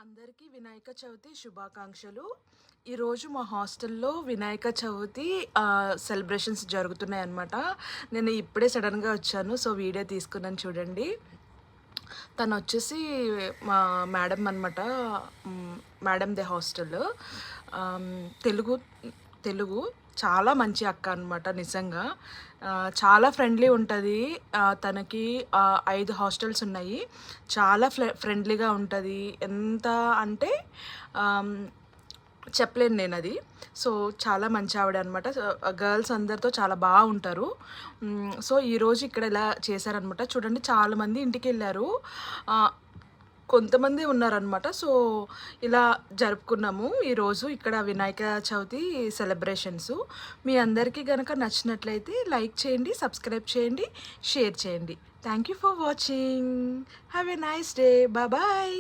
అందరికీ వినాయక చవితి శుభాకాంక్షలు. ఈరోజు మా హాస్టల్లో వినాయక చవితి సెలబ్రేషన్స్ జరుగుతున్నాయి అన్నమాట. నేను ఇప్పుడే సడన్గా వచ్చాను, సో వీడియో తీసుకున్నాను చూడండి. తను వచ్చేసి మా మేడం అనమాట. మేడందే హాస్టల్. తెలుగు తెలుగు చాలా మంచి అక్క అనమాట నిజంగా. చాలా ఫ్రెండ్లీ ఉంటుంది. తనకి 5 హాస్టల్స్ ఉన్నాయి. చాలా ఫ్రెండ్లీగా ఉంటుంది. ఎంత అంటే చెప్పలేను నేను అది. సో చాలా మంచి ఆవిడ అనమాట. గర్ల్స్ అందరితో చాలా బాగా ఉంటారు. సో ఈరోజు ఇక్కడ ఇలా చేశారనమాట. చూడండి, చాలామంది ఇంటికి వెళ్ళారు, కొంతమంది ఉన్నారనమాట. సో ఇలా జరుపుకున్నాము ఈరోజు ఇక్కడ వినాయక చవితి సెలబ్రేషన్స్. మీ అందరికీ కనుక నచ్చినట్లయితే లైక్ చేయండి, సబ్స్క్రైబ్ చేయండి, షేర్ చేయండి. Thank you for watching. Have a nice day. Bye.